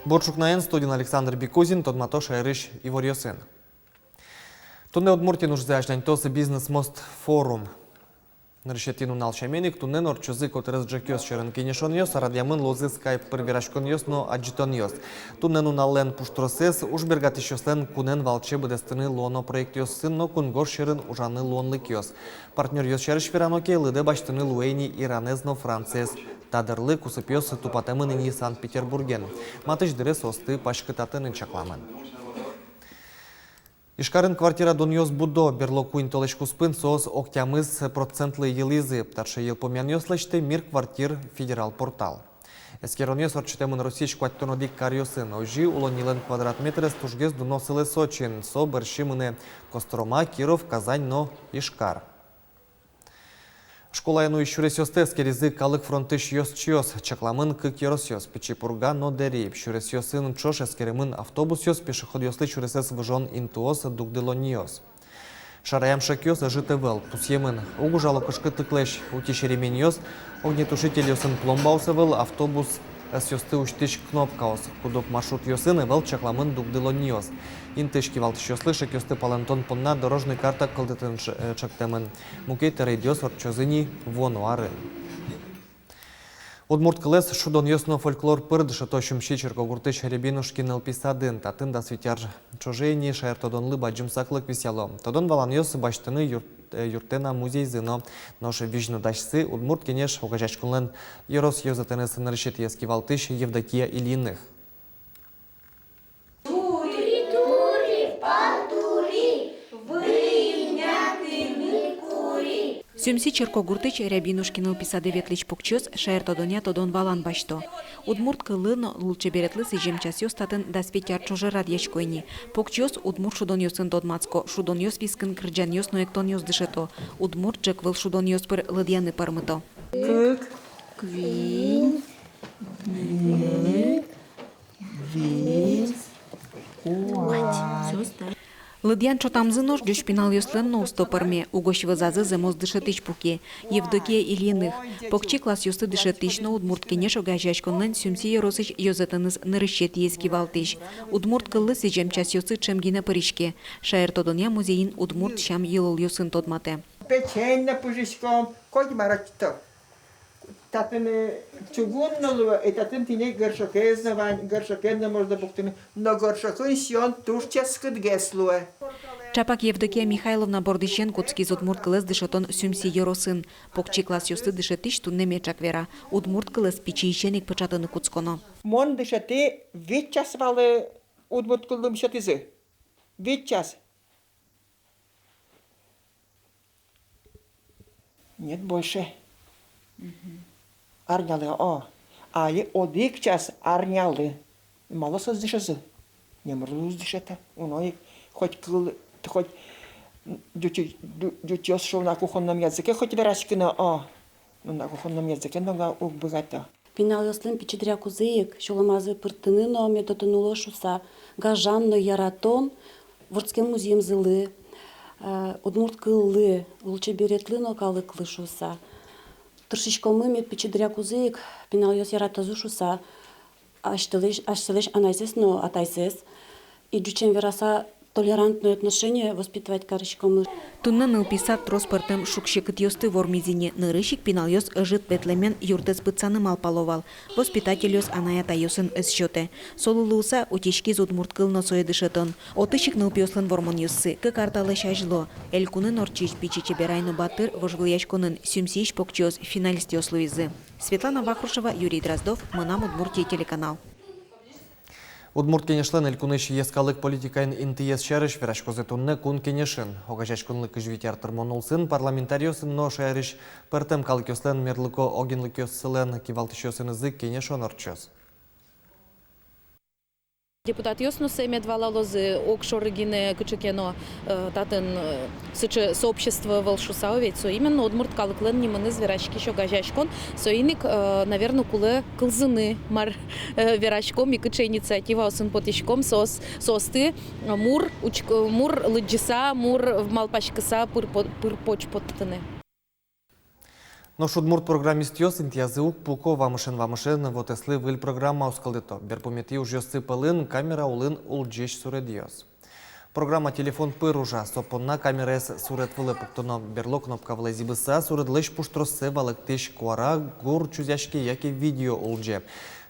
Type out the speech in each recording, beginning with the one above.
Борчукнаен студин Александр Бекузин, Тодматош Айрыш Иворьосен. Тунне Удмуртин уж заажнянтосы бизнес-мост форум. Нарышетину налшаменик, туннен орчузы которых джекиос черен кинешон йос, радиамын лозы скайп перверашкон йос, но аджитон йос. Туннену нален пуштросес, уж бергат еще слен кунен валче бедестыны лоно проект йос сын, но кунгор черен ужаны лонлык йос. Партнер йос череш фераноке, лыде баштыны луэни иранезно францез. Тадырлы кусыпьос тупатемын ини Санкт-Петербурген. Матыш дырес осты пашкытатын чакламын. Ишкарын квартира доньос будо, берлоку интолешку спын соос октямыз процентлы елизы. Тарше ел помяньослачты мир квартир федерал портал. Эскероньос орчетемын росийшку аттонодик карьосын. Ожи улонилен квадратметрес тужгез доносылы Сочин. Со бершимыны Кострома, Киров, Казань, но Ишкар. Школайну ищуресёстес керизы калык фронтыш йос-чьос, чакламын кык еросёс, печипурга но дерейп, щуресёсын чош эскеремын автобус йос, пешеход йослы чуресес выжон интуос дугдылоньос. Шараям шакёс ажитывел, пусьемын, угужало кышкы тыклэш, утишеремень йос, огнетушитель йосын пломбаусывел, автобус сёсты уштыш кнопкаос, кудок маршрут йосын эвел чакламын дугдылоньос. Интышки валтышёслы шакёсты палантон понна дорожный карта кылдытын чактемын. Мукейты рейдёс орчозыни вону арын. Удмурт кылес шудон йосно фольклор пырдышы тощумши черкогуртыш ребинушкин элписадын, татын да светяр чожейни шаертодон лыба джумсаклык висяло. Тодон валан йос баштыны юртена музей зыно. Ноше вижну дашсы удмурт кенеш угажачкунлен ерос йозатенесын решет ески валтыш Евдокия Ильиных. Сюмси Черкогуртыч Рябинушкин писады ветлич покчёс шаертодоня тодон валан башто. Удмурт кылын лучше беретлы сижемчас ёстатын да светяр чоже радьячкойни. Покчёс удмурт шудон ёсын додмацко, шудон ёс вискын кырджан ёс ноектон ёс дышето. Удмурт джеквыл шудон ёс пыр лыдьяны пармыто. Кык, квин, мык, виз, уать. Лыдьян чотамзынош дюшпинал ёслен ноусто парме, угощ вазазы земоз дышетыч пуке. Евдокия Ильиных. Покчи класс ёсты дышетыч, но удмурт кенеш огажачконлен сюмси еросыч ёзетыныз нырышет ески валтыч. Удмурт кыллы сижемчас ёсы чемгине паришке. Шаертодоня музейин удмурт шам йылыл ёсын тодмате. Печенье пужишком, кой марачто. Татын чугуннулу, и татын тине горшокезна можно буктыны, но горшокын сион тушчас кыдгеслуэ. Чапак Евдокия Михайловна Бордыщен куцки из удмурт кылыс дышотон сюмси еросын. Покчи класс ёсты дышетыч тунне мечак вера. Удмурт кылыс пичийщеник пычатыны куцконо. Мон дышаты ведь час валы удмурт кылым шатызы. Ведь час. Нет больше. Арнялы, али одик час арнялы. Мало создышазы. Не мрус дышата. Уной хоть дютёс шел на кухонном языке, хоть верашкина, но на кухонном языке нога убогата. Пинал ёслен пичедря кузеек, шоломазы пыртыны, но метотынуло шуса. Гажанно яратон, Вордским музеем зылы, удмурт кыллы, лучше беретлы, но калыклы шуса. Тыршичкомы мет пичедря кузеек, пинал ёс яратазу шуса. Аштелеш анайсес, но атайсес. И дючен вераса толерантное отношение воспитывать карышкомы. Тунна нылписат троспортым шукшикыт ёсты вормизине. Нырышик пинал ёс жит петлемен юртес пыцаны малпаловал. Воспитатель ёс анаята ёсын эсчёте. Солулуса утишки з удмурт кылно соедышетон. Отышик нылпиослын вормон ёссы. Кыкарталы шажло. Элькунын орчич пичичи берайну батыр вожгылячконын сюмсиш покчёс финалист ёслуизы. Светлана Вахрушева, Юрий Дроздов, Мынам Удмуртия телеканал. Удмурт кенешлен элькуныш ескалык политикайн интиес шерыш верашкозетунны кун кенешин. Огажачкунлык жвитяр тырмонулсын парламентариосын но шерыш пертем калкёслен мерлыко огенлыкёслен кивалтышёсын ызык кенешон орчос. Депутат Йоснуса имеет два лозы окшорыгины кычекено татын сычы сообщество волшуса ведь со именно удмурт калыклен неманы зверачки еще газячкон соиник наверное кулы кылзыны мар верачком и кыче инициатива осын потишком состы мур лыджиса мур малпачкаса пыр поч поттыны. Наш удмурт программист Йосинт языук пуко вамышын вот эсли выль программа ускалдыто. Берпомети уж йосы пылын, камера улын улджеш суредиос. Программа телефон пыружа, сопонна камера с сурет вылы пуктуно берло кнопка влази быса, сурет лыш пуштросы валыктыш куара, гур чузяшки яки видео улдже.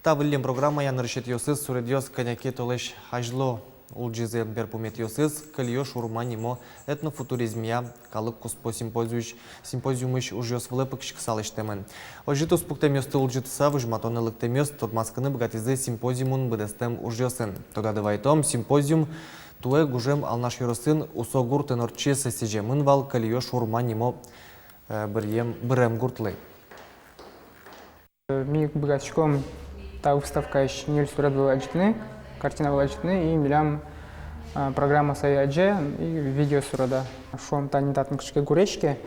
Та выльем программа ян решет йосыз суредиос коняки толыш ажло. Улджизе берпометиосыз кальёш урманимо этнофутуризмия калык куспо симпозиумыш ужёс влепык шксалыштемын. Ожитус пуктемёсты улджитыса выжматонылык темёс тодмаскыны богатизы симпозиумун быдестем ужёсын. Тода давайтом симпозиум туэ гужем алнаш юросын усогур тенорче сесежемын вал кальёш урманимо бырем гуртлы. Миг богатчиком та выставка еще не сурет была очтены, картина была очтены, и милям программа саяджи и видео сурада. Шом та не татн кшке гуречке,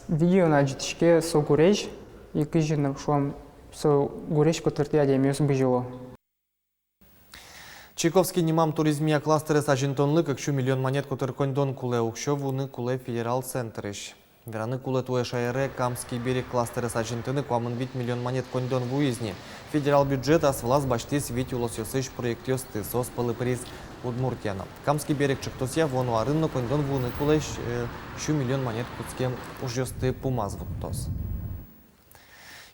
видео на очтешке со гуреч и кижин шом со гуреч котверти адемиус быжило. Чайковский немам туризмия кластеры сажинтонлы, как 1 миллион монет котыркондон куле укшовуны куле федерал центрыш. Вераны куле туэ шайре Камский берег кластеры сажинтыны куамын 1 миллион монет кондон в уизне. Федерал бюджет асвлас баштис вить улосёсыш проект ёсты сос приз Удмуртияна. Камский берег чыктосья вону арынно кондон вуны куле 1 миллион монет куцкем уж ёсты пумаз вуттос.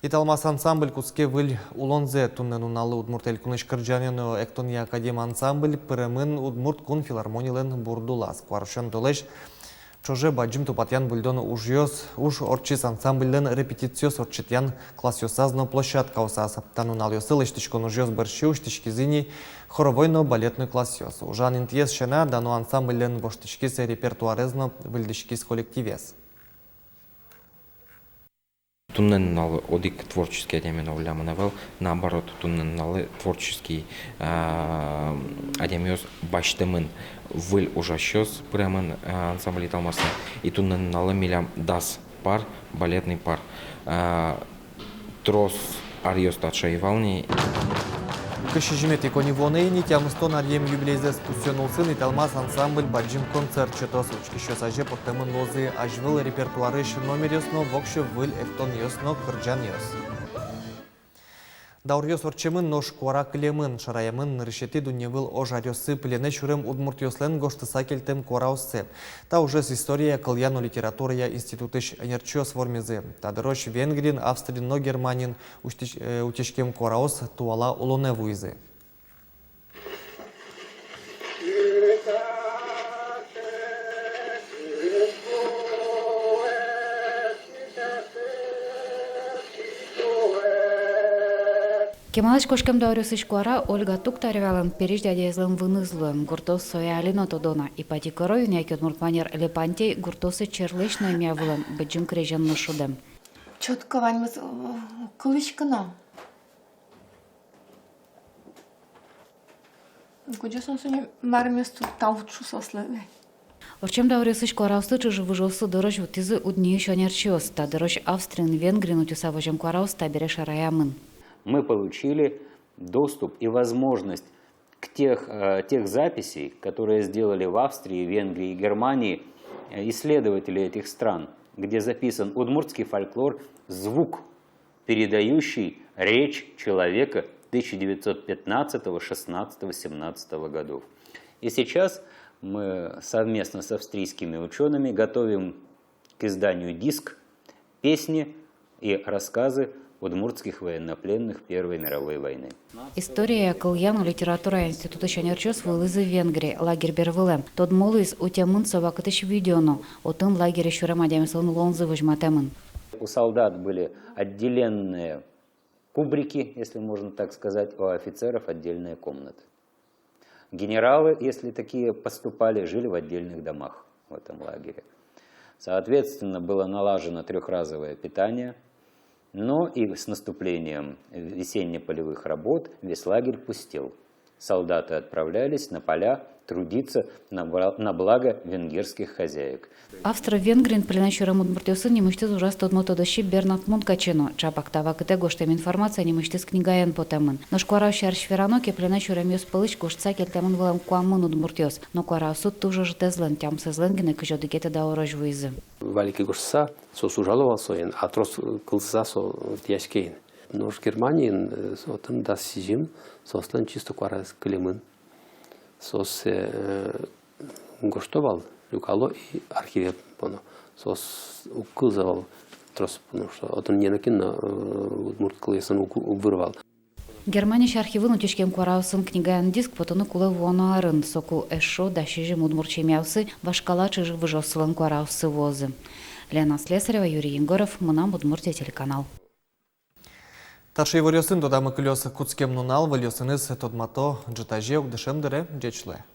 Италмас ансамбль куцке выль улонзе туннен уналы удмуртель куныш кырджанено эктония академ ансамбль пырымын удмурт кун филармонилен бурдулас. Кваршен толеш чоже баджим тупатян бульдон уж орчис ансамбльден репетициос орчитян класс ёсазно площадка осас. Танунал ёсыл иштишкон уж ёс барши уштишкизини хоровойно балетный класс ёс. Ужан интьес шена дану ансамбльден воштишкис репертуарезно выльдишкис коллективес. Тунненналы одик творческий адемино уляманавел, наоборот, тунненналы творческий адемиос баштемын выль ужащёс прямын ансамбль талмасы. И тунненналы милям дас пар, балетный пар. Трос арьёс татшаевални. Кышыжимет икони вонейни тямыстон арьем юбилейзе спустёнул сын и талмаз ансамбль баджим концерт читос учки саже портемын лозы ажвыл репертуары номер ёсно вокшо выль эфтон ёсно кырджан ёс. Даур ёс орчемын нош куара клемын шараямын решети дуневыл ожарёсы плене чурем удмурт ёслен гоштыса келтем куара оссе. Та уже с история кыльяно литературия институтыш энерчёс формезе. Тадырош Венгрин, Австрин, но Германин утешкем куараос туала улоне вуизе. Кемалач кошкам даурюсыш куара Ольга Туктаревалан переждядезлым вынызлым гуртос соялино тодона и патикорой няки удмуртманер Лепантей гуртосы черлышной мявылым быджим крежен ношудем. Чётко ваньмыз кылычкына. Кудесон соня марместу тавчу сослеве. Орчем даурюсыш куараусты чужу выжосу дорож утизы удни шонерчиос, та дорож Австрин, Венгрин утюса вожем куараус табере шараямын. Мы получили доступ и возможность к тех записей, которые сделали в Австрии, Венгрии и Германии исследователи этих стран, где записан удмуртский фольклор, звук, передающий речь человека 1915, 16, 17 годов. И сейчас мы совместно с австрийскими учеными готовим к изданию диск песни и рассказы удмуртских военнопленных Первой мировой войны. История кыльяну литература института шанерчос вылызы Венгрии, лагерь бервылем. Тод молыз утямын собакатыш видеону, отын лагерь шурам адямыслын лонзы выжматемын. У солдат были отделенные кубрики, если можно так сказать, у офицеров отдельные комнаты. Генералы, если такие поступали, жили в отдельных домах в этом лагере. Соответственно, было налажено трехразовое питание. Но и с наступлением весенне-полевых работ весь лагерь пустел. Солдаты отправлялись на поля трудиться на благо венгерских хозяек. Австро-Венгрин пленащурам удмуртиосын немыштыз ужаст одмотодощи Бернат Мункачино. Чапактава кыте гоштем информация немыштыз книгаен потемын. Но шкуарау шаршфераноке пленащурам ёс пылыч гоштца келтемын вылам куамын удмуртиос. Но куарау суд тужа жтезлен, тям сезленгене кыжодыкете даорож вуизы. Валики гошса со сужалова соен, а трос кылса со тяжкейн. Но в Германии сотен да сижим, сослен чисто куара клемын. Сос гоштовал люкало и архиве поно. Сос укылзавал трос, потому что отон ненакин удмурт клесон убырвал. Германия архивын утешкен куараусын книгаен диск потоны кулы воно арын, соку эшо да шижим удмурчемяусы вашкала чыжы выжосылын куараусы возы. Лена Слесарева, Юрий Егоров, Мунам, Удмуртия, телеканал. Тарши варьосын додамы кылёсы куцкем нунал, валёсыныз тодмато джетажеук дешемдере джечле.